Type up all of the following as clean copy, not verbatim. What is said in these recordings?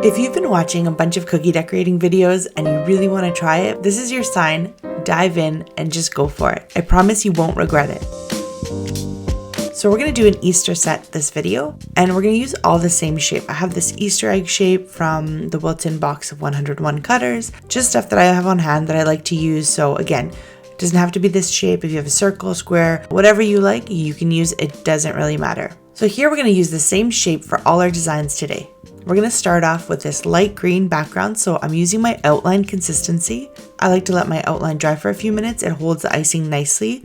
If you've been watching a bunch of cookie decorating videos and you really want to try it, this is your sign. Dive in and just go for it. I promise you won't regret it. So we're going to do an Easter set this video, and we're going to use all the same shape. I have this Easter egg shape from the Wilton box of 101 cutters, just stuff that I have on hand that I like to use. So again, it doesn't have to be this shape. If you have a circle, square, whatever you like, you can use. It doesn't really matter. So here we're going to use the same shape for all our designs today. We're going to start off with this light green background, so I'm using my outline consistency. I like to let my outline dry for a few minutes. It holds the icing nicely.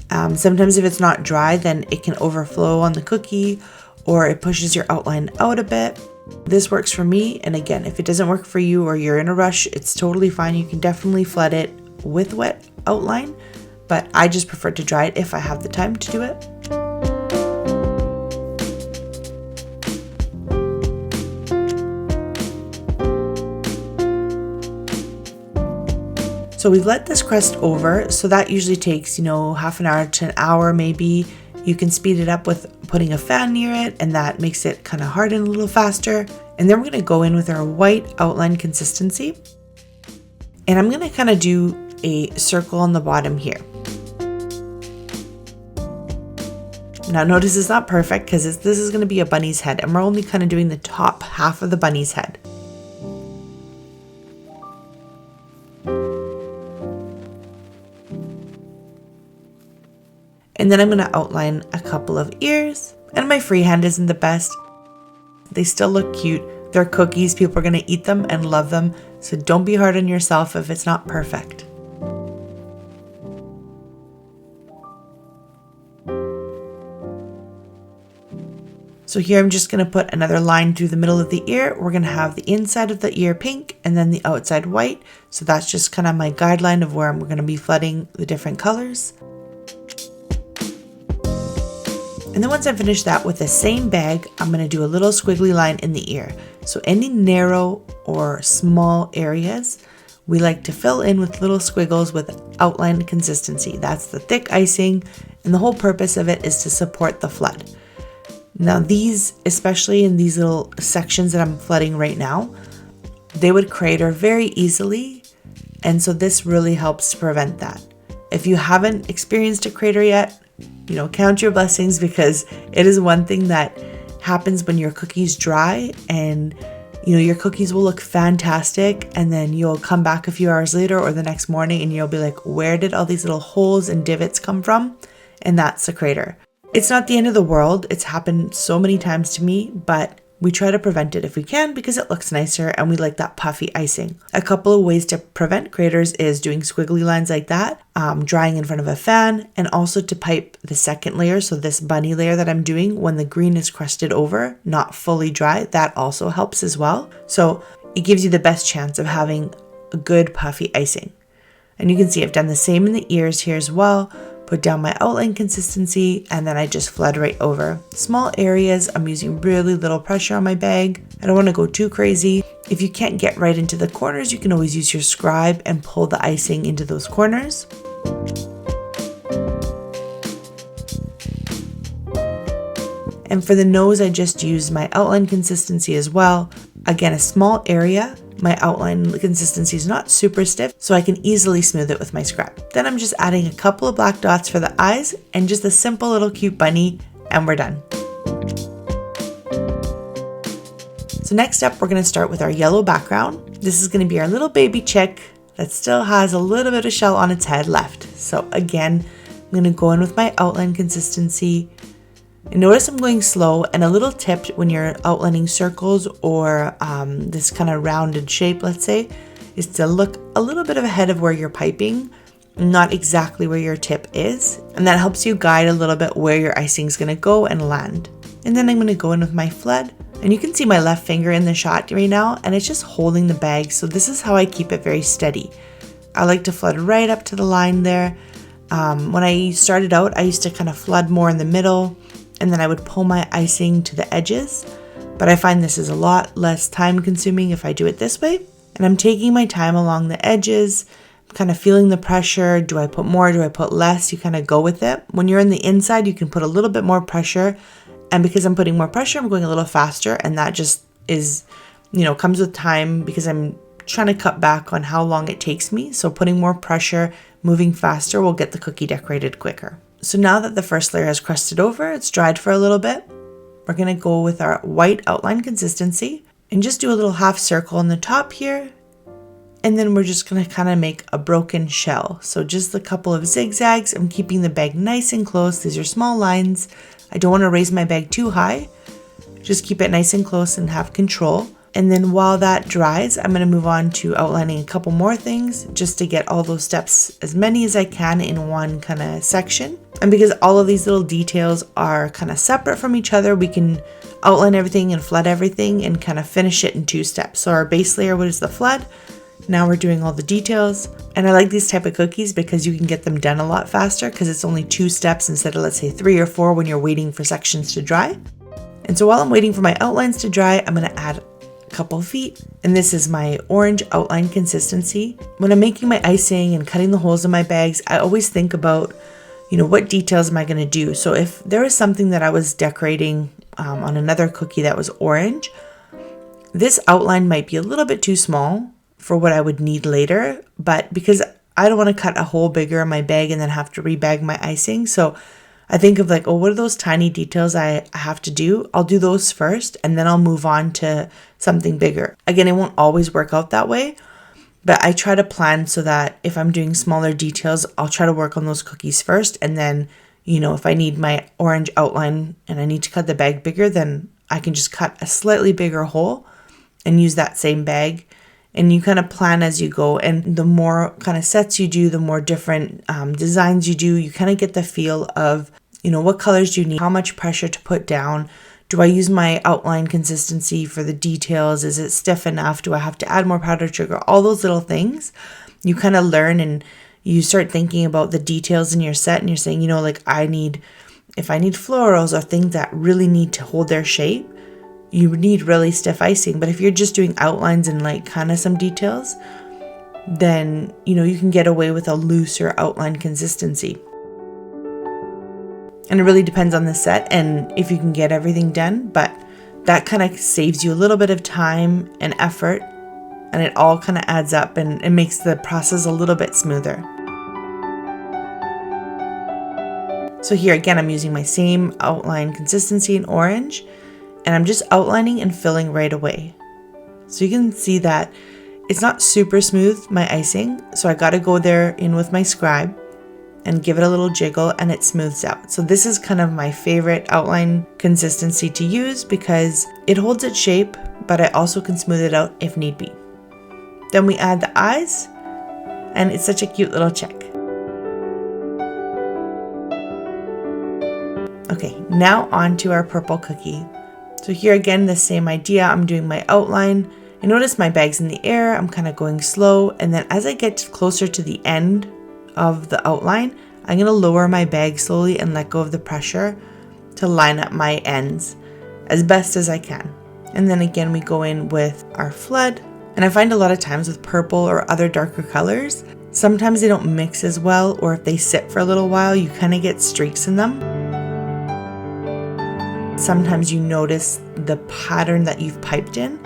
Sometimes if it's not dry, then it can overflow on the cookie or it pushes your outline out a bit. This works for me, and again, if it doesn't work for you or you're in a rush, it's totally fine. You can definitely flood it with wet outline, but I just prefer to dry it if I have the time to do it. So we've let this crust over, so that usually takes, half an hour to an hour maybe. You can speed it up with putting a fan near it, and that makes it kind of harden a little faster. And then we're going to go in with our white outline consistency. And I'm going to kind of do a circle on the bottom here. Now notice it's not perfect because this is going to be a bunny's head, and we're only kind of doing the top half of the bunny's head. And then I'm going to outline a couple of ears, and my freehand isn't the best. They still look cute. They're cookies. People are going to eat them and love them. So don't be hard on yourself if it's not perfect. So here I'm just going to put another line through the middle of the ear. We're going to have the inside of the ear pink and then the outside white. So that's just kind of my guideline of where I'm going to be flooding the different colors. And then once I finish that with the same bag, I'm going to do a little squiggly line in the ear. So any narrow or small areas, we like to fill in with little squiggles with outline consistency. That's the thick icing, and the whole purpose of it is to support the flood. Now these, especially in these little sections that I'm flooding right now, they would crater very easily, and so this really helps to prevent that. If you haven't experienced a crater yet, count your blessings, because it is one thing that happens when your cookies dry, and your cookies will look fantastic, and then you'll come back a few hours later or the next morning and you'll be like, where did all these little holes and divots come from? And that's a crater. It's not the end of the world. It's happened so many times to me, but we try to prevent it if we can because it looks nicer and we like that puffy icing. A couple of ways to prevent craters is doing squiggly lines like that, drying in front of a fan, and also to pipe the second layer. So this bunny layer that I'm doing, when the green is crusted over, not fully dry, that also helps as well. So it gives you the best chance of having a good puffy icing. And you can see I've done the same in the ears here as well. Put down my outline consistency, and then I just flood right over. Small areas, I'm using really little pressure on my bag. I don't want to go too crazy. If you can't get right into the corners, you can always use your scribe and pull the icing into those corners. And for the nose, I just used my outline consistency as well. Again, a small area. My outline consistency is not super stiff, so I can easily smooth it with my scribe. Then I'm just adding a couple of black dots for the eyes and just a simple little cute bunny, and we're done. So next up, we're going to start with our yellow background. This is going to be our little baby chick that still has a little bit of shell on its head left. So again, I'm going to go in with my outline consistency. And notice I'm going slow, and a little tip when you're outlining circles or this kind of rounded shape, let's say, is to look a little bit ahead of where you're piping, not exactly where your tip is. And that helps you guide a little bit where your icing is going to go and land. And then I'm going to go in with my flood. And you can see my left finger in the shot right now, and it's just holding the bag. So this is how I keep it very steady. I like to flood right up to the line there. When I started out, I used to kind of flood more in the middle, and then I would pull my icing to the edges. But I find this is a lot less time consuming if I do it this way. And I'm taking my time along the edges, kind of feeling the pressure. Do I put more? Do I put less? You kind of go with it. When you're on the inside, you can put a little bit more pressure. And because I'm putting more pressure, I'm going a little faster. And that just is comes with time because I'm trying to cut back on how long it takes me. So putting more pressure, moving faster will get the cookie decorated quicker. So now that the first layer has crusted over, it's dried for a little bit, we're going to go with our white outline consistency and just do a little half circle on the top here. And then we're just going to kind of make a broken shell. So just a couple of zigzags. I'm keeping the bag nice and close. These are small lines. I don't want to raise my bag too high. Just keep it nice and close and have control. And then while that dries, I'm going to move on to outlining a couple more things just to get all those steps, as many as I can, in one kind of section. And because all of these little details are kind of separate from each other, we can outline everything and flood everything and kind of finish it in 2 steps. So our base layer was the flood. Now we're doing all the details. And I like these type of cookies because you can get them done a lot faster because it's only 2 steps instead of, let's say, 3 or 4 when you're waiting for sections to dry. And so while I'm waiting for my outlines to dry, I'm going to add couple feet, and this is my orange outline consistency. When I'm making my icing and cutting the holes in my bags, I always think about, what details am I going to do? So if there was something that I was decorating on another cookie that was orange, this outline might be a little bit too small for what I would need later, but because I don't want to cut a hole bigger in my bag and then have to rebag my icing, so I think of what are those tiny details I have to do? I'll do those first and then I'll move on to something bigger. Again, it won't always work out that way, but I try to plan so that if I'm doing smaller details, I'll try to work on those cookies first. And then, if I need my orange outline and I need to cut the bag bigger, then I can just cut a slightly bigger hole and use that same bag. And you kind of plan as you go. And the more kind of sets you do, the more different designs you do, you kind of get the feel of, what colors do you need? How much pressure to put down? Do I use my outline consistency for the details? Is it stiff enough? Do I have to add more powdered sugar? All those little things you kind of learn, and you start thinking about the details in your set, and you're saying, if I need florals or things that really need to hold their shape, you need really stiff icing. But if you're just doing outlines and kind of some details, then, you can get away with a looser outline consistency. And it really depends on the set and if you can get everything done, but that kind of saves you a little bit of time and effort, and it all kind of adds up and it makes the process a little bit smoother. So here again, I'm using my same outline consistency in orange, and I'm just outlining and filling right away. So you can see that it's not super smooth, my icing, so I got to go there in with my scribe and give it a little jiggle, and it smooths out. So this is kind of my favorite outline consistency to use because it holds its shape, but I also can smooth it out if need be. Then we add the eyes, and it's such a cute little check. Okay, now on to our purple cookie. So here again, the same idea. I'm doing my outline. I notice my bag's in the air. I'm kind of going slow, and then as I get closer to the end of the outline, I'm going to lower my bag slowly and let go of the pressure to line up my ends as best as I can. And then again, we go in with our flood. And I find a lot of times with purple or other darker colors, sometimes they don't mix as well, or if they sit for a little while, you kind of get streaks in them. Sometimes you notice the pattern that you've piped in.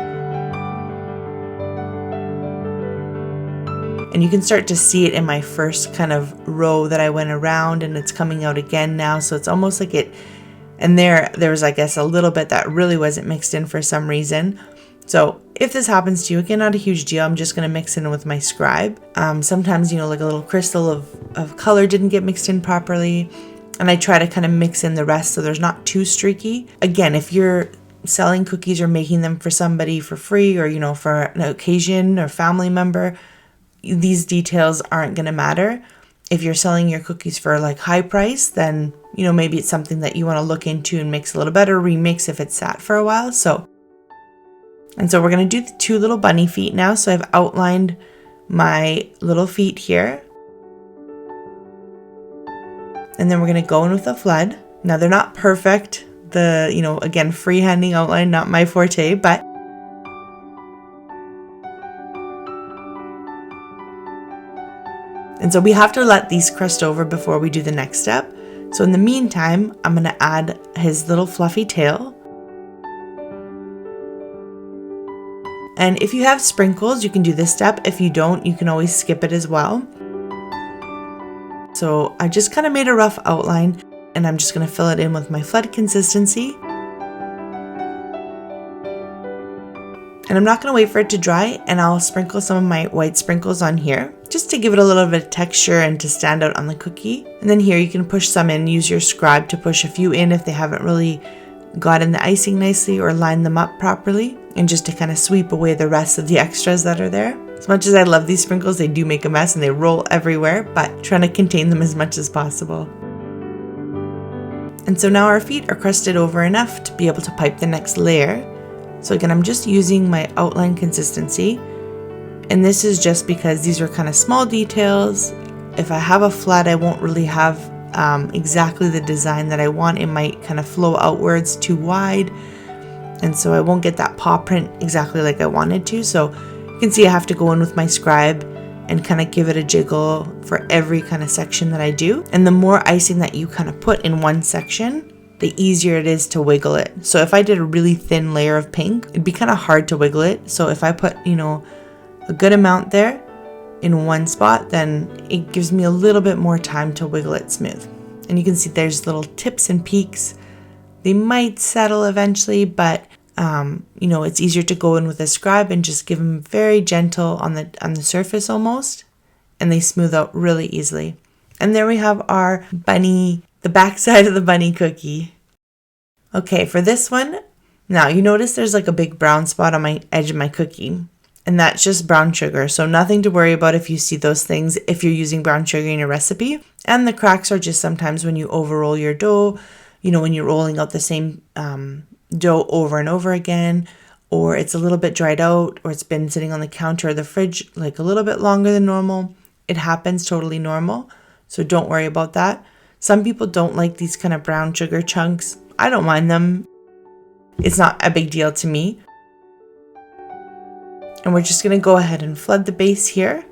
And you can start to see it in my first kind of row that I went around, and it's coming out again now. So it's almost like it, and there was, I guess, a little bit that really wasn't mixed in for some reason. So if this happens to you, again, not a huge deal. I'm just going to mix in with my scribe. Sometimes, like a little crystal of color didn't get mixed in properly. And I try to kind of mix in the rest so there's not too streaky. Again, if you're selling cookies or making them for somebody for free, or, for an occasion or family member, these details aren't going to matter. If you're selling your cookies for high price, then, maybe it's something that you want to look into and mix a little better, remix if it's sat for a while. So we're going to do the 2 little bunny feet now. So I've outlined my little feet here. And then we're going to go in with a flood. Now they're not perfect. Again, freehanding outline, not my forte, but and so we have to let these crust over before we do the next step. So in the meantime, I'm going to add his little fluffy tail. And if you have sprinkles, you can do this step. If you don't, you can always skip it as well. So I just kind of made a rough outline, and I'm just going to fill it in with my flood consistency. And I'm not going to wait for it to dry, and I'll sprinkle some of my white sprinkles on here just to give it a little bit of texture and to stand out on the cookie. And then here you can push some in, use your scribe to push a few in if they haven't really got in the icing nicely or lined them up properly, and just to kind of sweep away the rest of the extras that are there. As much as I love these sprinkles, they do make a mess and they roll everywhere, but trying to contain them as much as possible. And so now our feet are crusted over enough to be able to pipe the next layer. So again, I'm just using my outline consistency, and this is just because these are kind of small details. If I have a flood, I won't really have exactly the design that I want. It might kind of flow outwards too wide, and so I won't get that paw print exactly like I wanted to. So you can see I have to go in with my scribe and kind of give it a jiggle for every kind of section that I do. And the more icing that you kind of put in one section, the easier it is to wiggle it. So if I did a really thin layer of pink, it'd be kind of hard to wiggle it. So if I put, a good amount there in one spot, then it gives me a little bit more time to wiggle it smooth. And you can see there's little tips and peaks. They might settle eventually, but it's easier to go in with a scribe and just give them very gentle on the surface almost, and they smooth out really easily. And there we have our bunny, the backside of the bunny cookie. Okay, for this one, now you notice there's like a big brown spot on my edge of my cookie, and that's just brown sugar. So nothing to worry about if you see those things if you're using brown sugar in your recipe. And the cracks are just sometimes when you overroll your dough, when you're rolling out the same dough over and over again, or it's a little bit dried out, or it's been sitting on the counter or the fridge like a little bit longer than normal. It happens, totally normal. So don't worry about that. Some people don't like these kind of brown sugar chunks. I don't mind them. It's not a big deal to me. And we're just going to go ahead and flood the base here.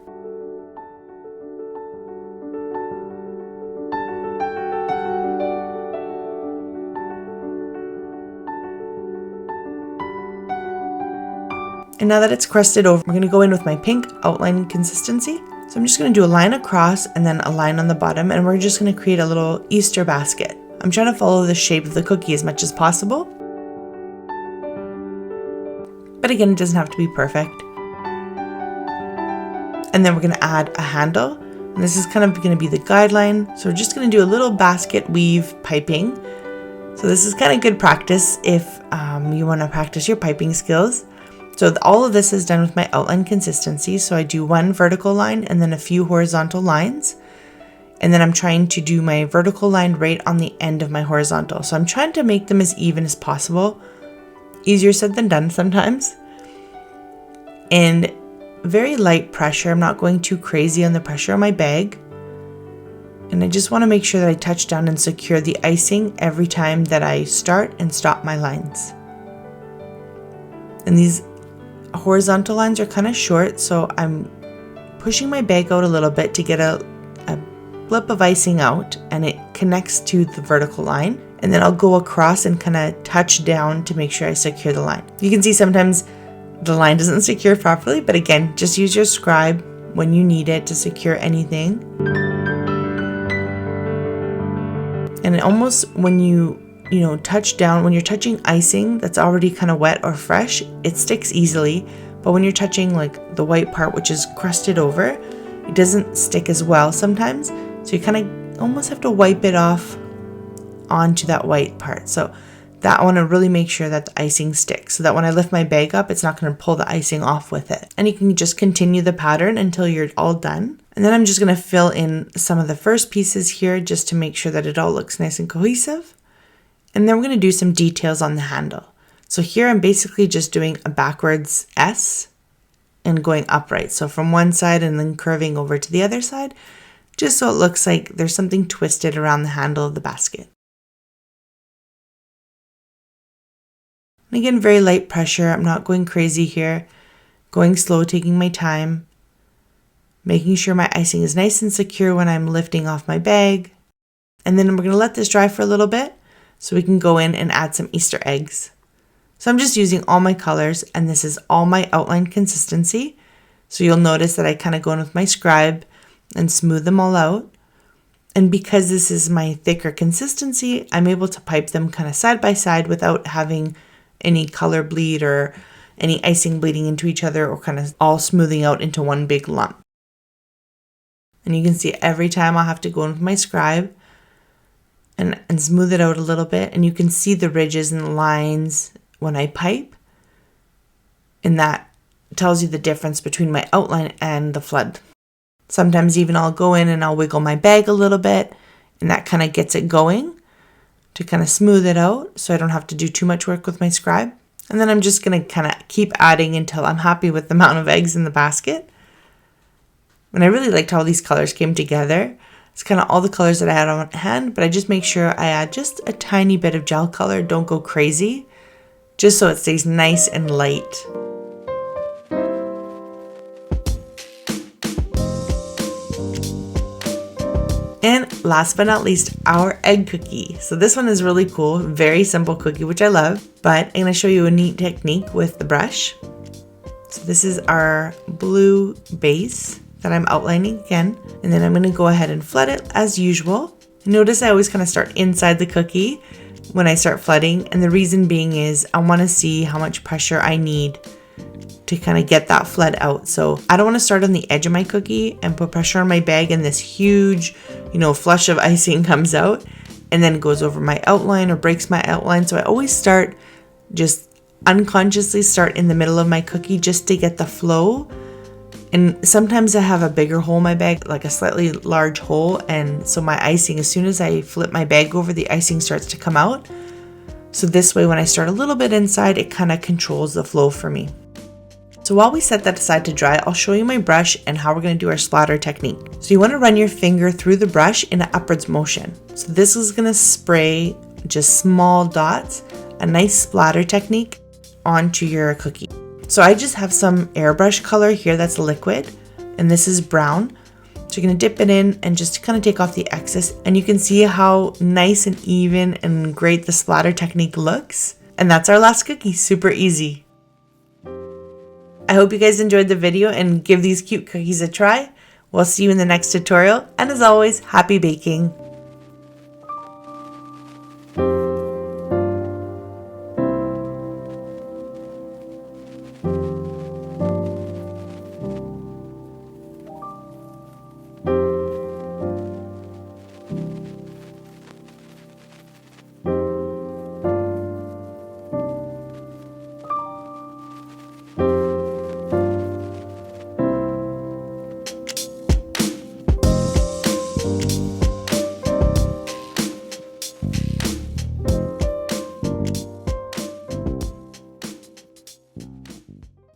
And now that it's crusted over, we're going to go in with my pink outline consistency. So I'm just going to do a line across and then a line on the bottom, and we're just going to create a little Easter basket. I'm trying to follow the shape of the cookie as much as possible. But again, it doesn't have to be perfect. And then we're going to add a handle. And this is kind of going to be the guideline. So we're just going to do a little basket weave piping. So this is kind of good practice if you want to practice your piping skills. So all of this is done with my outline consistency. So I do one vertical line and then a few horizontal lines. And then I'm trying to do my vertical line right on the end of my horizontal. So I'm trying to make them as even as possible. Easier said than done sometimes. And very light pressure. I'm not going too crazy on the pressure on my bag. And I just want to make sure that I touch down and secure the icing every time that I start and stop my lines. And these horizontal lines are kind of short, so I'm pushing my bag out a little bit to get a blip of icing out, and it connects to the vertical line. And then I'll go across and kind of touch down to make sure I secure the line. You can see sometimes the line doesn't secure properly, but again, just use your scribe when you need it to secure anything. And it almost, when you touch down, when you're touching icing that's already kind of wet or fresh, it sticks easily. But when you're touching like the white part, which is crusted over, it doesn't stick as well sometimes. So you kind of almost have to wipe it off onto that white part. So that I want to really make sure that the icing sticks so that when I lift my bag up, it's not going to pull the icing off with it. And you can just continue the pattern until you're all done. And then I'm just going to fill in some of the first pieces here just to make sure that it all looks nice and cohesive. And then we're going to do some details on the handle. So here I'm basically just doing a backwards S and going upright. So from one side and then curving over to the other side, just so it looks like there's something twisted around the handle of the basket. And again, very light pressure. I'm not going crazy here. Going slow, taking my time. Making sure my icing is nice and secure when I'm lifting off my bag. And then we're going to let this dry for a little bit so we can go in and add some Easter eggs. So I'm just using all my colors, and this is all my outline consistency. So you'll notice that I kind of go in with my scribe and smooth them all out. And because this is my thicker consistency, I'm able to pipe them kind of side by side without having any color bleed or any icing bleeding into each other, or kind of all smoothing out into one big lump. And you can see every time I'll have to go in with my scribe and smooth it out a little bit. And you can see the ridges and the lines when I pipe. And that tells you the difference between my outline and the flood. Sometimes even I'll go in and I'll wiggle my bag a little bit, and that kind of gets it going to kind of smooth it out so I don't have to do too much work with my scribe. And then I'm just going to kind of keep adding until I'm happy with the amount of eggs in the basket. And I really liked how these colors came together. It's kind of all the colors that I had on hand, but I just make sure I add just a tiny bit of gel color. Don't go crazy, just so it stays nice and light. And last but not least, our egg cookie. So this one is really cool, very simple cookie, which I love, but I'm gonna show you a neat technique with the brush. So this is our blue base that I'm outlining again, and then I'm gonna go ahead and flood it as usual. Notice I always kind of start inside the cookie when I start flooding, and the reason being is I wanna see how much pressure I need to kind of get that flood out. So I don't want to start on the edge of my cookie and put pressure on my bag and this huge, flush of icing comes out and then goes over my outline or breaks my outline. So I always start, just unconsciously start in the middle of my cookie just to get the flow. And sometimes I have a bigger hole in my bag, like a slightly large hole, and so my icing, as soon as I flip my bag over, the icing starts to come out. So this way, when I start a little bit inside, it kind of controls the flow for me. So while we set that aside to dry, I'll show you my brush and how we're going to do our splatter technique. So you want to run your finger through the brush in an upwards motion. So this is going to spray just small dots, a nice splatter technique onto your cookie. So I just have some airbrush color here that's liquid, and this is brown. So you're going to dip it in and just kind of take off the excess, and you can see how nice and even and great the splatter technique looks. And that's our last cookie, super easy. I hope you guys enjoyed the video and give these cute cookies a try. We'll see you in the next tutorial, and as always, happy baking!